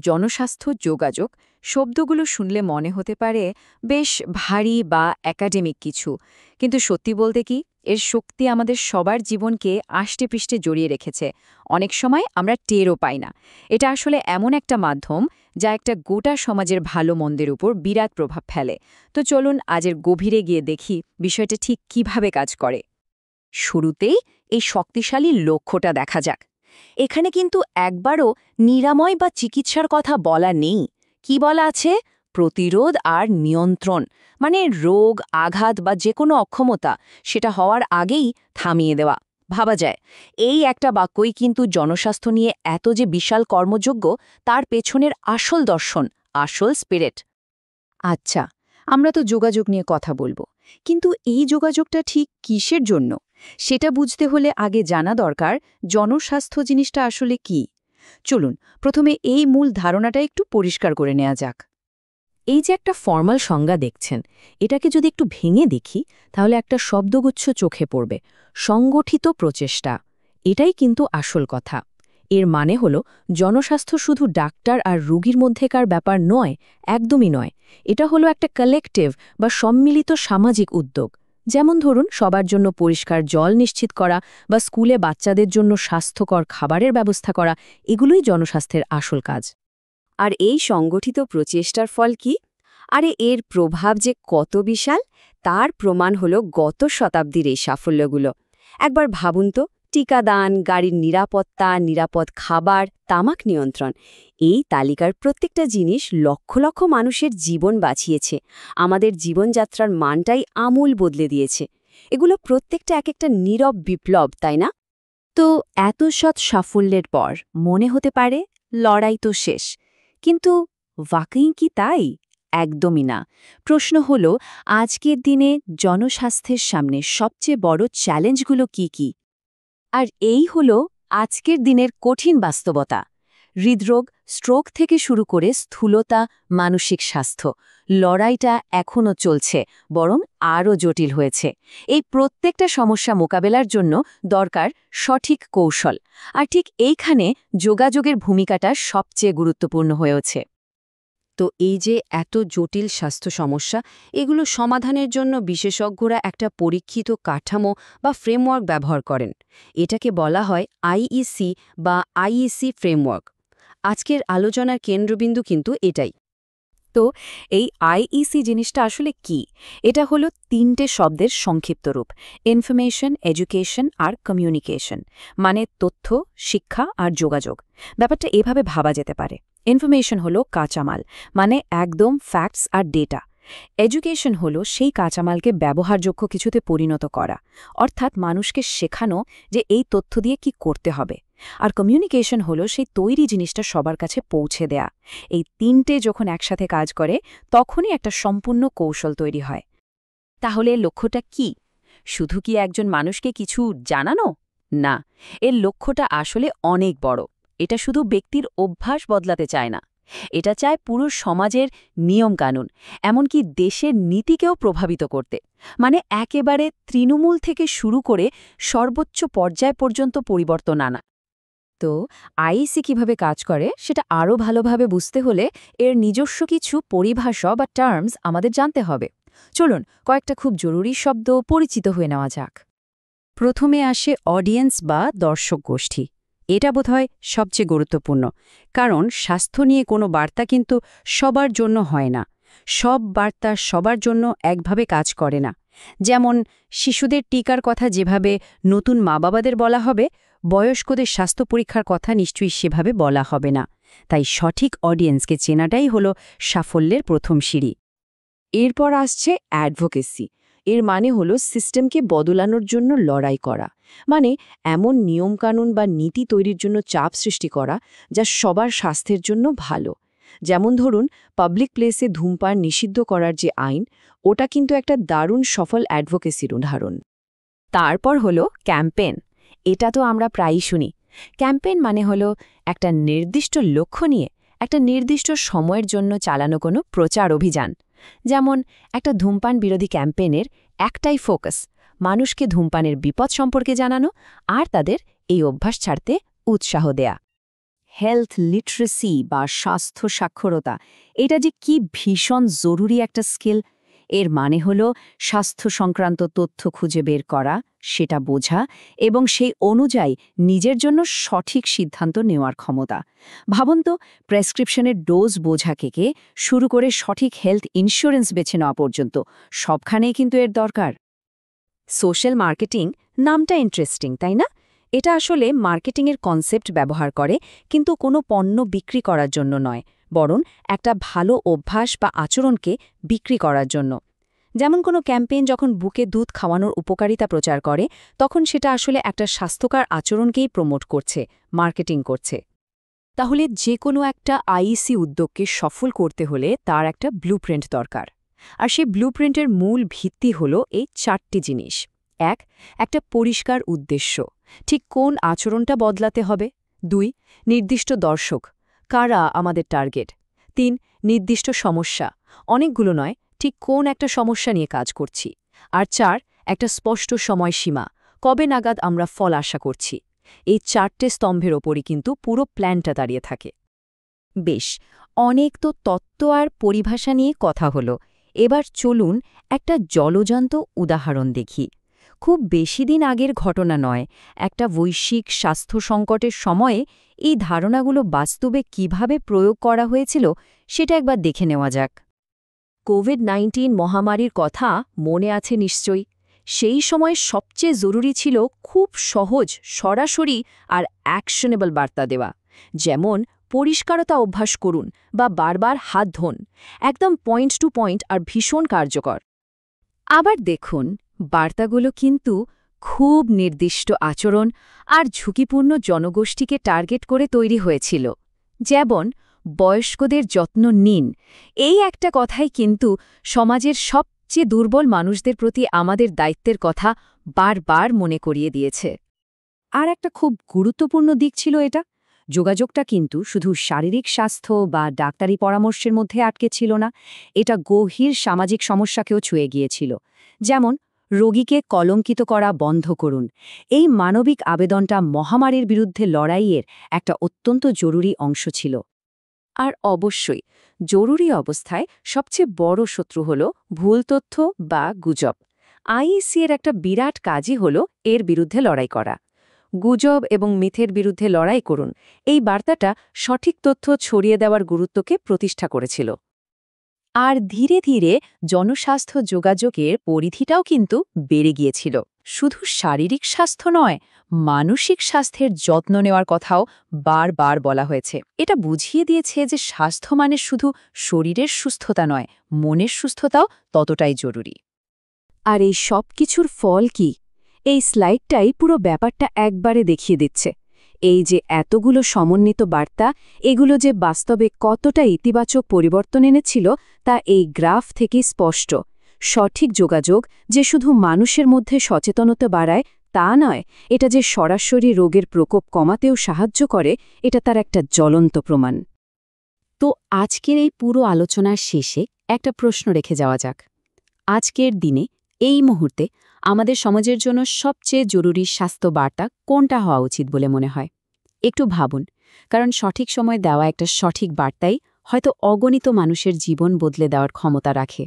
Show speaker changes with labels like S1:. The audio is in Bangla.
S1: জনস্বাস্থ্য যোগাযোগ শব্দগুলো শুনলে মনে হতে পারে বেশ ভারী বা একাডেমিক কিছু, কিন্তু সত্যি বলতে কি এর শক্তি আমাদের সবার জীবনকে আষ্টেপৃষ্ঠে জড়িয়ে রেখেছে। অনেক সময় আমরা টেরও পাই না। এটা আসলে এমন একটা মাধ্যম যা একটা গোটা সমাজের ভালো মন্দের উপর বিরাট প্রভাব ফেলে। তো চলুন আজের গভীরে গিয়ে দেখি বিষয়টা ঠিক কিভাবে কাজ করে। শুরুতেই এই শক্তিশালী লক্ষ্যটা দেখা যাক। এখানে কিন্তু একবারও নিরাময় বা চিকিৎসার কথা বলা নেই। কি বলা আছে? প্রতিরোধ আর নিয়ন্ত্রণ, মানে রোগ আঘাত বা যে কোনো অক্ষমতা সেটা হওয়ার আগেই থামিয়ে দেওয়া। ভাবা যায় এই একটা বাক্যই কিন্তু জনস্বাস্থ্য নিয়ে এত যে বিশাল কর্মযোগ্য তার পেছনের আসল দর্শন, আসল স্পিরিট। আচ্ছা, আমরা তো যোগাযোগ নিয়ে কথা বলবো, কিন্তু এই যোগাযোগটা ঠিক কিসের জন্য সেটা বুঝতে হলে আগে জানা দরকার জনস্বাস্থ্য জিনিসটা আসলে কি। চলুন প্রথমে এই মূল ধারণাটা একটু পরিষ্কার করে নেওয়া যাক। এই যে একটা ফর্মাল সংজ্ঞা দেখছেন, এটাকে যদি একটু ভেঙে দেখি তাহলে একটা শব্দগুচ্ছ চোখে পড়বে: সংগঠিত প্রচেষ্টা। এটাই কিন্তু আসল কথা। এর মানে হলো জনস্বাস্থ্য শুধু ডাক্তার আর রোগীর মধ্যেকার ব্যাপার নয়, একদমই নয়। এটা হলো একটা কালেকটিভ বা সম্মিলিত সামাজিক উদ্যোগ। যেমন ধরুন সবার জন্য পরিষ্কার জল নিশ্চিত করা বা স্কুলে বাচ্চাদের জন্য স্বাস্থ্যকর খাবারের ব্যবস্থা করা, এগুলোই জনস্বাস্থ্যের আসল কাজ। আর এই সংগঠিত প্রচেষ্টার ফল কি? আরে এর প্রভাব যে কত বিশাল তার প্রমাণ হলো গত শতাব্দীর এই সাফল্যগুলো। একবার ভাবুন তো, টিকাদান, গাড়ির নিরাপত্তা, নিরাপদ খাবার, তামাক নিয়ন্ত্রণ, এই তালিকার প্রত্যেকটা জিনিস লক্ষ লক্ষ মানুষের জীবন বাঁচিয়েছে। আমাদের জীবনযাত্রার মানটাই আমূল বদলে দিয়েছে। এগুলো প্রত্যেকটা এক একটা নীরব বিপ্লব, তাই না? তো এত সৎ সাফল্যের পর মনে হতে পারে লড়াই তো শেষ, কিন্তু ওয়াকিং কি তাই? একদমই না। প্রশ্ন হলো আজকের দিনে জনস্বাস্থ্যের সামনে সবচেয়ে বড় চ্যালেঞ্জগুলো কি কি? আর এই হলো আজকের দিনের কঠিন বাস্তবতা। হৃদরোগ, স্ট্রোক থেকে শুরু করে স্থূলতা, মানসিক স্বাস্থ্য, লড়াইটা এখনও চলছে, বরং আরও জটিল হয়েছে। এই প্রত্যেকটা সমস্যা মোকাবেলার জন্য দরকার সঠিক কৌশল। আর ঠিক এইখানে যোগাযোগের ভূমিকাটা সবচেয়ে গুরুত্বপূর্ণ হয়েছে। তো এই যে এত জটিল স্বাস্থ্য সমস্যা, এগুলো সমাধানের জন্য বিশেষজ্ঞরা একটা পরীক্ষিত কাঠামো বা ফ্রেমওয়ার্ক ব্যবহার করেন। এটাকে বলা হয় আইইসি বা আইইসি ফ্রেমওয়ার্ক। আজকের আলোচনার কেন্দ্রবিন্দু কিন্তু এটাই। তো এই আইইসি জিনিসটা আসলে কি? এটা হলো ৩টে শব্দের সংক্ষিপ্ত রূপ: ইনফরমেশন, এডুকেশন আর কমিউনিকেশন, মানে তথ্য, শিক্ষা আর যোগাযোগ। ব্যাপারটা এভাবে ভাবা যেতে পারে। ইনফরমেশন হলো কাঁচামাল, মানে একদম ফ্যাক্টস আর ডেটা। এডুকেশন হলো সেই কাঁচামালকে ব্যবহারযোগ্য কিছুতে পরিণত করা, অর্থাৎ মানুষকে শেখানো যে এই তথ্য দিয়ে কি করতে হবে। আর কমিউনিকেশন হলো সেই তৈরি জিনিসটা সবার কাছে পৌঁছে দেয়া। এই ৩টে যখন একসাথে কাজ করে তখনই একটা সম্পূর্ণ কৌশল তৈরি হয়। তাহলে লক্ষ্যটা কি? শুধু কি একজন মানুষকে কিছু জানানো? না, এর লক্ষ্যটা আসলে অনেক বড়। এটা শুধু ব্যক্তির অভ্যাস বদলাতে চায় না, এটা চায় পুরো সমাজের নিয়মকানুন, এমনকি দেশের নীতিকেও প্রভাবিত করতে। মানে একেবারে তৃণমূল থেকে শুরু করে সর্বোচ্চ পর্যায় পর্যন্ত পরিবর্তন আনা। তো আইইসি কিভাবে কাজ করে সেটা আরও ভালোভাবে বুঝতে হলে এর নিজস্ব কিছু পরিভাষা বা টার্মস আমাদের জানতে হবে। চলুন কয়েকটা খুব জরুরি শব্দ পরিচিত হয়ে নেওয়া যাক। প্রথমে আসে অডিয়েন্স বা দর্শক গোষ্ঠী। এটা বোধহয় সবচেয়ে গুরুত্বপূর্ণ, কারণ স্বাস্থ্য নিয়ে কোনো বার্তা কিন্তু সবার জন্য হয় না। সব বার্তা সবার জন্য একভাবে কাজ করে না। যেমন শিশুদের টিকার কথা যেভাবে নতুন মা বাবাদের বলা হবে, বয়স্কদের স্বাস্থ্য পরীক্ষার কথা নিশ্চয়ই সেভাবে বলা হবে না। তাই সঠিক অডিয়েন্সকে চেনাটাই হলো সাফল্যের প্রথম সিঁড়ি। এরপর আসছে অ্যাডভোকেসি। এর মানে হলো সিস্টেমকে বদলানোর জন্য লড়াই করা, মানে এমন নিয়মকানুন বা নীতি তৈরির জন্য চাপ সৃষ্টি করা যা সবার স্বাস্থ্যের জন্য ভালো। যেমন ধরুন পাবলিক প্লেসে ধূমপান নিষিদ্ধ করার যে আইন, ওটা কিন্তু একটা দারুণ সফল অ্যাডভোকেসির উদাহরণ। তারপর হলো ক্যাম্পেন। এটা তো আমরা প্রায়ই শুনি। ক্যাম্পেইন মানে হলো একটা নির্দিষ্ট লক্ষ্য নিয়ে একটা নির্দিষ্ট সময়ের জন্য চালানো কোনো প্রচার অভিযান। যেমন একটা ধূমপান বিরোধী ক্যাম্পেইনের একটাই ফোকাস, মানুষকে ধূমপানের বিপদ সম্পর্কে জানানো আর তাদের এই অভ্যাস ছাড়তে উৎসাহ দেয়া। হেলথ লিটারেসি বা স্বাস্থ্য সাক্ষরতা, এটা যে কি ভীষণ জরুরি একটা স্কিল। এর মানে হলো স্বাস্থ্য সংক্রান্ত তথ্য খুঁজে বের করা, সেটা বোঝা এবং সেই অনুযায়ী নিজের জন্য সঠিক সিদ্ধান্ত নেওয়ার ক্ষমতা। ভাবুন তো, প্রেসক্রিপশনের ডোজ বোঝা থেকে শুরু করে সঠিক হেলথ ইন্স্যুরেন্স বেছে নেওয়া পর্যন্ত সবখানেই কিন্তু এর দরকার। সোশ্যাল মার্কেটিং নামটা ইন্টারেস্টিং, তাই না? এটা আসলে মার্কেটিংয়ের কনসেপ্ট ব্যবহার করে, কিন্তু কোনো পণ্য বিক্রি করার জন্য নয়, বরং একটা ভালো অভ্যাস বা আচরণকে বিক্রি করার জন্য। যেমন কোনো ক্যাম্পেইন যখন বুকে দুধ খাওয়ানোর উপকারিতা প্রচার করে, তখন সেটা আসলে একটা স্বাস্থ্যকর আচরণকেই প্রমোট করছে, মার্কেটিং করছে। তাহলে যে কোনো একটা আইইসি উদ্যোগকে সফল করতে হলে তার একটা ব্লুপ্রিন্ট দরকার। আর সেই ব্লুপ্রিন্টের মূল ভিত্তি হলো এই 4টি জিনিস। একটা পরিষ্কার উদ্দেশ্য, ঠিক কোন আচরণটা বদলাতে হবে। 2, নির্দিষ্ট দর্শক, কারা আমাদের টার্গেট। 3, নির্দিষ্ট সমস্যা, অনেকগুলো নয়, ঠিক কোন একটা সমস্যা নিয়ে কাজ করছি। আর 4, একটা স্পষ্ট সময়সীমা, কবে নাগাদ আমরা ফল আশা করছি। এই 4টে স্তম্ভের ওপরই কিন্তু পুরো প্ল্যানটা দাঁড়িয়ে থাকে। বেশ, অনেক তো তত্ত্ব আর পরিভাষা নিয়ে কথা হলো। এবার চলুন একটা জলজান্ত উদাহরণ দেখি। খুব বেশি দিন আগের ঘটনা নয়, একটা বৈশ্বিক স্বাস্থ্য সংকটের সময়ে এই ধারণাগুলো বাস্তবে কিভাবে প্রয়োগ করা হয়েছিল সেটা একবার দেখে নেওয়া যাক। কোভিড-19 মহামারীর কথা মনে আছে নিশ্চয়ই। সেই সময় সবচেয়ে জরুরি ছিল খুব সহজ, সরাসরি আর অ্যাকশনেবল বার্তা দেওয়া। যেমন পরিষ্কারতা অভ্যাস করুন বা বারবার হাত ধোন, একদম পয়েন্ট টু পয়েন্ট আর ভীষণ কার্যকর। আবার দেখুন, বার্তাগুলো কিন্তু খুব নির্দিষ্ট আচরণ আর ঝুঁকিপূর্ণ জনগোষ্ঠীকে টার্গেট করে তৈরি হয়েছিল। যেমন বয়স্কদের যত্ন নিন, এই একটা কথাই কিন্তু সমাজের সবচেয়ে দুর্বল মানুষদের প্রতি আমাদের দায়িত্বের কথা বারবার মনে করিয়ে দিয়েছে। আর একটা খুব গুরুত্বপূর্ণ দিক ছিল এটা, যোগাযোগটা কিন্তু শুধু শারীরিক স্বাস্থ্য বা ডাক্তারি পরামর্শের মধ্যে আটকে ছিল না, এটা গভীর সামাজিক সমস্যাকেও ছুঁয়ে গিয়েছিল। যেমন রোগীকে কলঙ্কিত করা বন্ধ করুন, এই মানবিক আবেদনটা মহামারীর বিরুদ্ধে লড়াইয়ের একটা অত্যন্ত জরুরি অংশ ছিল। আর অবশ্যই জরুরি অবস্থায় সবচেয়ে বড় শত্রু হল ভুল তথ্য বা গুজব। আইইসি এর একটা বিরাট কাজই হল এর বিরুদ্ধে লড়াই করা। গুজব এবং মিথের বিরুদ্ধে লড়াই করুন, এই বার্তাটা সঠিক তথ্য ছড়িয়ে দেওয়ার গুরুত্বকে প্রতিষ্ঠা করেছিল। আর ধীরে ধীরে জনস্বাস্থ্য যোগাযোগের পরিধিটাও কিন্তু বেড়ে গিয়েছিল। শুধু শারীরিক স্বাস্থ্য নয়, মানসিক স্বাস্থ্যের যত্ন নেওয়ার কথাও বারবার বলা হয়েছে। এটা বুঝিয়ে দিয়েছে যে স্বাস্থ্য মানে শুধু শরীরের সুস্থতা নয়, মনের সুস্থতাও ততটাই জরুরি। আর এই সব কিছুর ফল কি? এই স্লাইডটাই পুরো ব্যাপারটা একবারে দেখিয়ে দিচ্ছে। এই যে এতগুলো সমন্বিত বার্তা, এগুলো যে বাস্তবে কতটা ইতিবাচক পরিবর্তন এনেছিল তা এই গ্রাফ থেকে স্পষ্ট। সঠিক যোগাযোগ যে শুধু মানুষের মধ্যে সচেতনতা বাড়ায় তা নয়, এটা যে সরাসরি রোগের প্রকোপ কমাতেও সাহায্য করে, এটা তার একটা জ্বলন্ত প্রমাণ। তো আজকের এই পুরো আলোচনার শেষে একটা প্রশ্ন রেখে যাওয়া যাক। আজকের দিনে, এই মুহূর্তে আমাদের সমাজের জন্য সবচেয়ে জরুরি স্বাস্থ্য বার্তা কোনটা হওয়া উচিত বলে মনে হয়? একটু ভাবুন, কারণ সঠিক সময় দেওয়া একটা সঠিক বার্তাই হয়তো অগণিত মানুষের জীবন বদলে দেওয়ার ক্ষমতা রাখে।